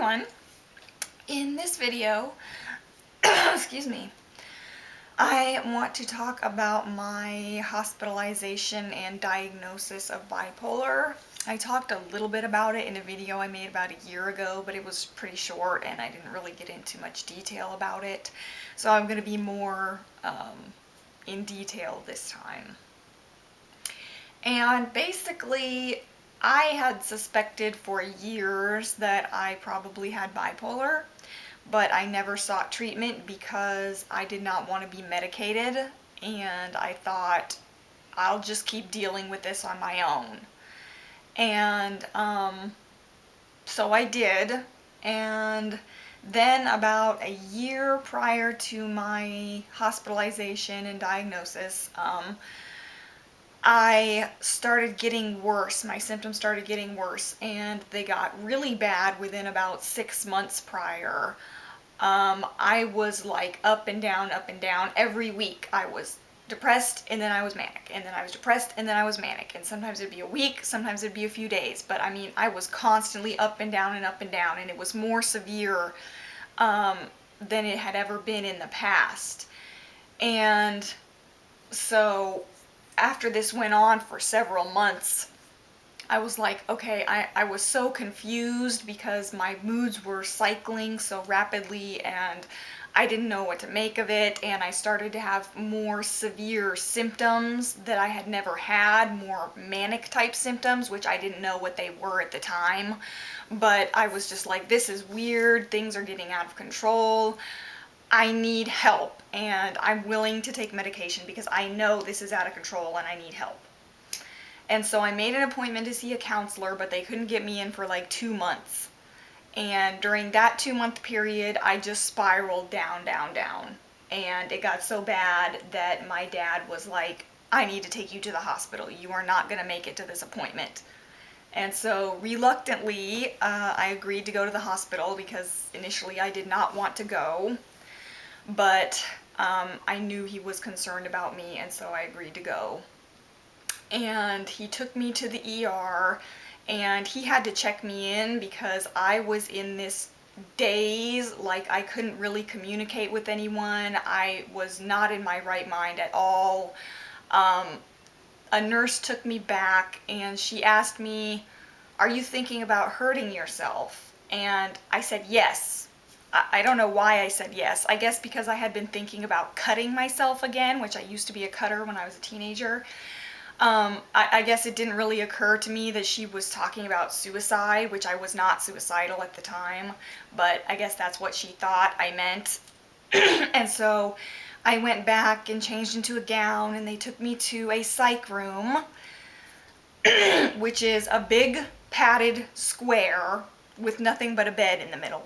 everyone. In this video, excuse me, I want to talk about my hospitalization and diagnosis of bipolar. I talked a little bit about it in a video I made about a year ago, but it was pretty short and I didn't really get into much detail about it. So I'm going to be more in detail this time. And basically, I had suspected for years that I probably had bipolar, but I never sought treatment because I did not want to be medicated, and I thought I'll just keep dealing with this on my own. And so I did, and then about a year prior to my hospitalization and diagnosis, I started getting worse. My symptoms started getting worse, and they got really bad within about 6 months prior. I was like up and down every week. I was depressed, and then I was manic, and then I was depressed, and then I was manic, and sometimes it'd be a week, sometimes it'd be a few days, but I mean, I was constantly up and down, and it was more severe than it had ever been in the past. And so after this went on for several months, I was like, okay, I was so confused because my moods were cycling so rapidly and I didn't know what to make of it, and I started to have more severe symptoms that I had never had, more manic type symptoms, which I didn't know what they were at the time, but I was just like, this is weird, things are getting out of control. I need help, and I'm willing to take medication because I know this is out of control and I need help. And so I made an appointment to see a counselor, but they couldn't get me in for like 2 months. And during that 2-month period, I just spiraled down. And it got so bad that my dad was like, I need to take you to the hospital. You are not going to make it to this appointment. And so reluctantly, I agreed to go to the hospital because initially I did not want to go. But I knew he was concerned about me, and so I agreed to go. And he took me to the ER, and he had to check me in because I was in this daze, like I couldn't really communicate with anyone. I was not in my right mind at all. A nurse took me back, and she asked me, "Are you thinking about hurting yourself?" And I said yes. I don't know why I said yes. I guess because I had been thinking about cutting myself again, which I used to be a cutter when I was a teenager. I guess it didn't really occur to me that she was talking about suicide, which I was not suicidal at the time, but I guess that's what she thought I meant. And so I went back and changed into a gown, and they took me to a psych room, which is a big padded square with nothing but a bed in the middle.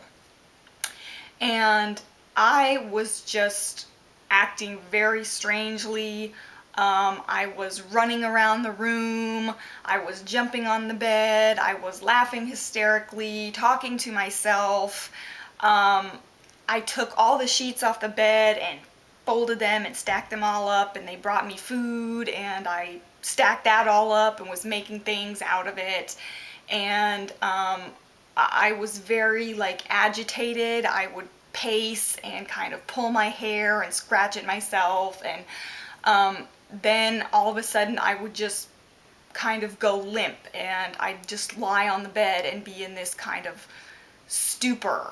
And I was just acting very strangely. I was running around the room, I was jumping on the bed, I was laughing hysterically, talking to myself. I took all the sheets off the bed and folded them and stacked them all up, and they brought me food, and I stacked that all up and was making things out of it. And I was very like agitated. I would pace and kind of pull my hair and scratch at myself, and then all of a sudden I would just kind of go limp, and I'd just lie on the bed and be in this kind of stupor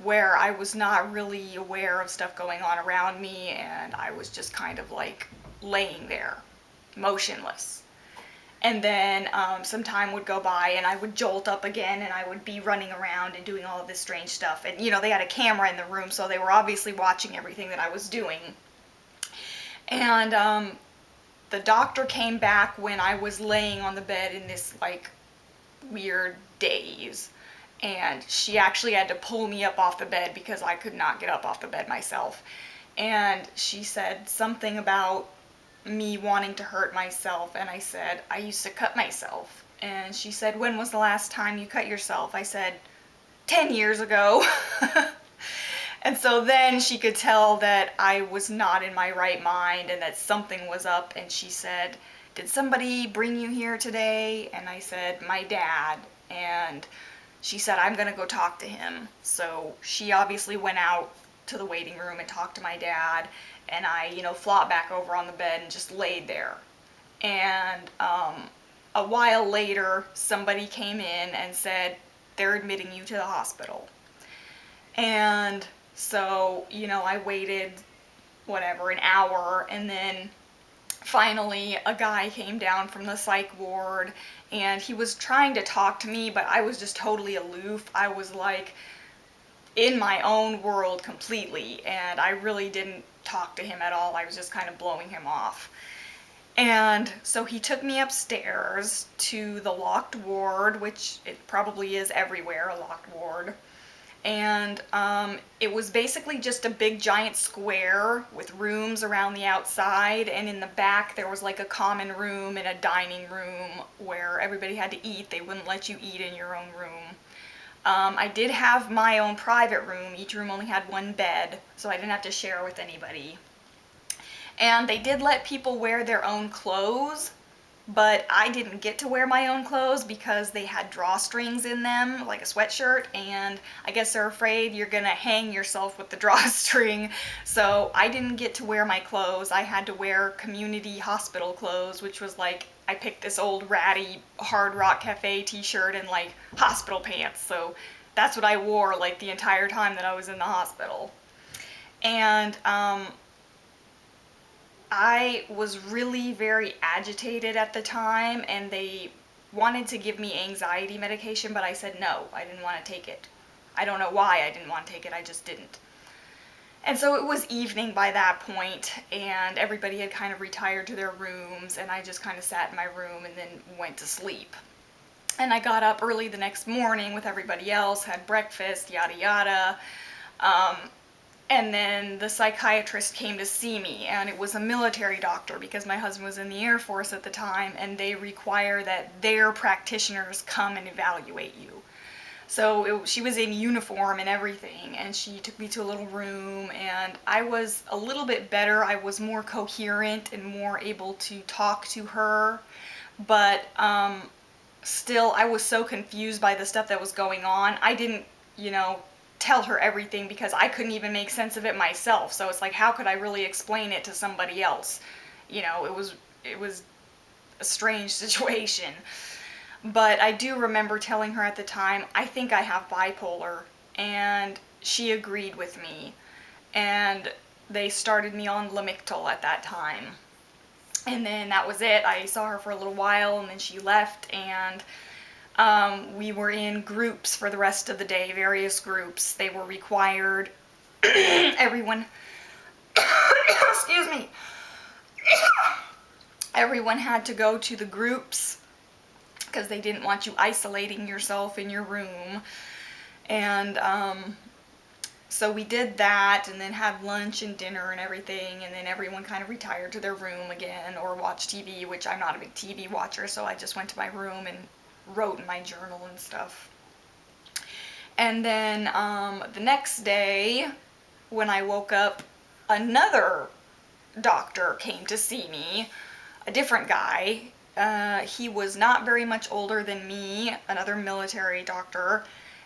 where I was not really aware of stuff going on around me, and I was just kind of like laying there motionless. And then some time would go by, and I would jolt up again, and I would be running around and doing all of this strange stuff. And, you know, they had a camera in the room, so they were obviously watching everything that I was doing. And the doctor came back when I was laying on the bed in this, like, weird daze. And she actually had to pull me up off the bed because I could not get up off the bed myself. And she said something about me wanting to hurt myself, and I said, I used to cut myself. And she said, when was the last time you cut yourself? I said, 10 years ago. And so then she could tell that I was not in my right mind and that something was up, and she said, did somebody bring you here today? And I said, my dad. And she said, I'm going to go talk to him. So she obviously went out to the waiting room and talked to my dad, and I, flopped back over on the bed and just laid there. And a while later, somebody came in and said, they're admitting you to the hospital. And so, I waited, whatever, an hour, and then finally a guy came down from the psych ward, and he was trying to talk to me, but I was just totally aloof. I was like in my own world completely, and I really didn't talk to him at all. I was just kind of blowing him off. And so he took me upstairs to the locked ward, which it probably is everywhere, a locked ward. And it was basically just a big giant square with rooms around the outside, and in the back there was like a common room and a dining room where everybody had to eat. They wouldn't let you eat in your own room. I did have my own private room. Each room only had one bed, so I didn't have to share with anybody. And they did let people wear their own clothes, but I didn't get to wear my own clothes because they had drawstrings in them, like a sweatshirt, and I guess they're afraid you're gonna hang yourself with the drawstring, so I didn't get to wear my clothes. I had to wear community hospital clothes, which was like, I picked this old ratty Hard Rock Cafe t-shirt and like hospital pants, so that's what I wore like the entire time that I was in the hospital. And I was really very agitated at the time, and they wanted to give me anxiety medication, but I said no, I didn't want to take it. I don't know why I didn't want to take it, I just didn't. And so it was evening by that point, and everybody had kind of retired to their rooms, and I just kind of sat in my room and then went to sleep. And I got up early the next morning with everybody else, had breakfast, yada yada. And then the psychiatrist came to see me, and it was a military doctor because my husband was in the Air Force at the time, and they require that their practitioners come and evaluate you. So she was in uniform and everything, and she took me to a little room, and I was a little bit better. I was more coherent and more able to talk to her, but still I was so confused by the stuff that was going on. I didn't, tell her everything because I couldn't even make sense of it myself. So it's like, how could I really explain it to somebody else? It was a strange situation. But I do remember telling her at the time, I think I have bipolar, and she agreed with me. And they started me on Lamictal at that time. And then that was it. I saw her for a little while, and then she left, and we were in groups for the rest of the day, various groups. They were required, everyone, excuse me, everyone had to go to the groups because they didn't want you isolating yourself in your room. And so we did that, and then had lunch and dinner and everything, and then everyone kind of retired to their room again or watched TV, which I'm not a big TV watcher, so I just went to my room and wrote in my journal and stuff. And then the next day when I woke up, another doctor came to see me, a different guy. He was not very much older than me, another military doctor,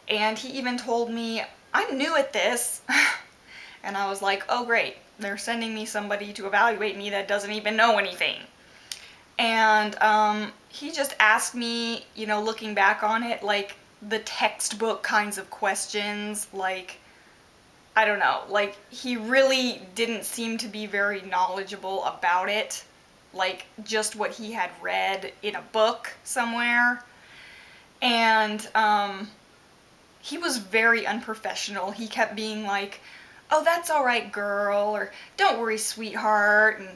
and he even told me, I'm new at this. And I was like, oh great, they're sending me somebody to evaluate me that doesn't even know anything. And he just asked me, looking back on it, like the textbook kinds of questions, like, I don't know, like he really didn't seem to be very knowledgeable about it, like just what he had read in a book somewhere. And he was very unprofessional. He kept being like, oh, that's all right, girl, or don't worry, sweetheart, and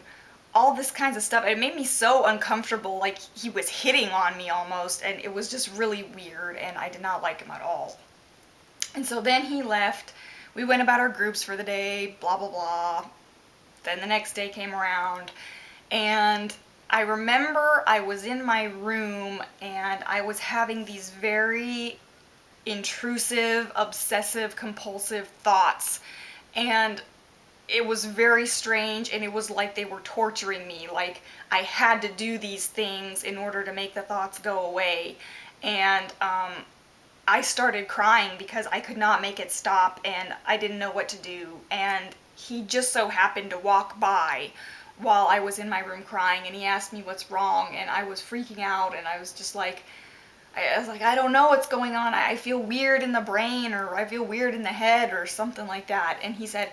all this kinds of stuff. It made me so uncomfortable, like he was hitting on me almost, and it was just really weird, and I did not like him at all. And so then he left. We went about our groups for the day, blah, blah, blah. Then the next day came around, and I remember I was in my room, and I was having these very intrusive, obsessive, compulsive thoughts, and it was very strange, and it was like they were torturing me, like I had to do these things in order to make the thoughts go away. And I started crying because I could not make it stop and I didn't know what to do. And he just so happened to walk by while I was in my room crying, and he asked me what's wrong, and I was freaking out, and I was just like, I don't know what's going on. I feel weird in the brain, or I feel weird in the head, or something like that. And he said,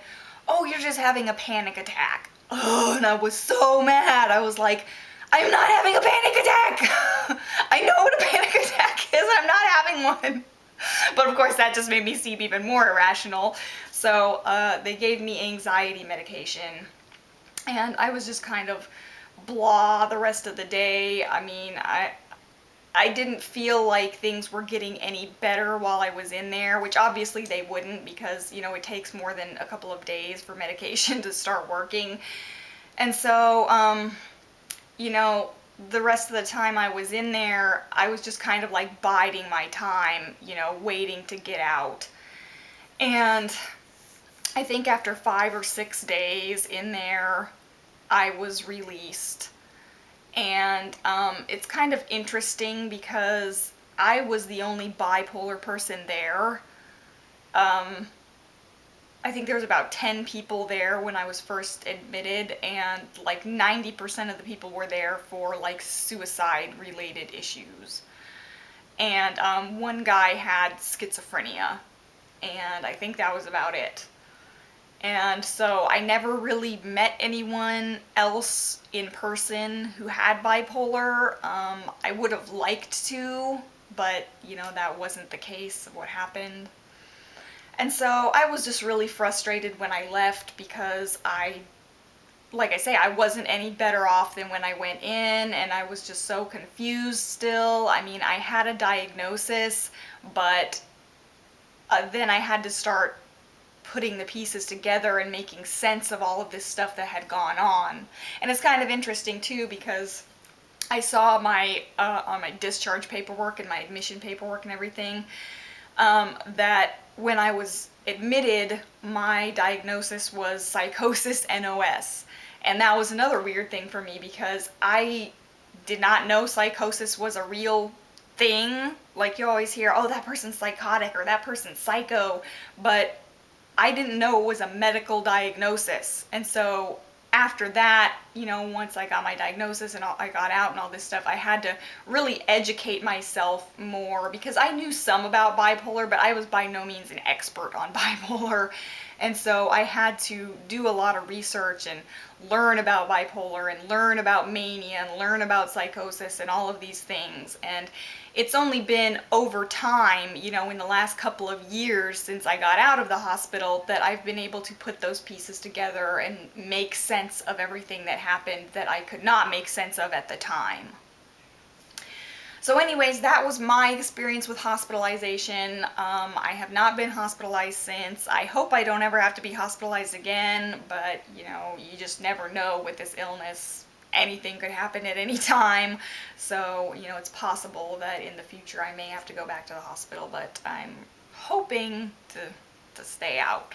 oh, you're just having a panic attack. Oh, and I was so mad. I was like, I'm not having a panic attack. I know what a panic attack is. I'm not having one. But of course, that just made me seem even more irrational. So they gave me anxiety medication. And I was just kind of blah the rest of the day. I mean, I didn't feel like things were getting any better while I was in there, which obviously they wouldn't, because, you know, it takes more than a couple of days for medication to start working. And so, you know, the rest of the time I was in there, I was just kind of like biding my time, you know, waiting to get out. And I think after 5 or 6 days in there, I was released. And it's kind of interesting because I was the only bipolar person there. I think there was about 10 people there when I was first admitted, and like 90% of the people were there for like suicide related issues. And one guy had schizophrenia, and I think that was about it. And so I never really met anyone else in person who had bipolar. I would have liked to, but you know, that wasn't the case of what happened. And so I was just really frustrated when I left because like I say, I wasn't any better off than when I went in, and I was just so confused still. I mean, I had a diagnosis, but then I had to start putting the pieces together and making sense of all of this stuff that had gone on. And it's kind of interesting too, because I saw my on my discharge paperwork and my admission paperwork and everything, that when I was admitted, my diagnosis was psychosis NOS. And that was another weird thing for me, because I did not know psychosis was a real thing. Like, you always hear, oh, that person's psychotic or that person's psycho, but I didn't know it was a medical diagnosis. And so after that, you know, once I got my diagnosis and I got out and all this stuff, I had to really educate myself more, because I knew some about bipolar, but I was by no means an expert on bipolar. And so I had to do a lot of research and learn about bipolar and learn about mania and learn about psychosis and all of these things. And it's only been over time, you know, in the last couple of years since I got out of the hospital, that I've been able to put those pieces together and make sense of everything that happened that I could not make sense of at the time. So anyways, that was my experience with hospitalization. I have not been hospitalized since. I hope I don't ever have to be hospitalized again, but you know, you just never know with this illness. Anything could happen at any time. So, you know, it's possible that in the future I may have to go back to the hospital, but I'm hoping to stay out.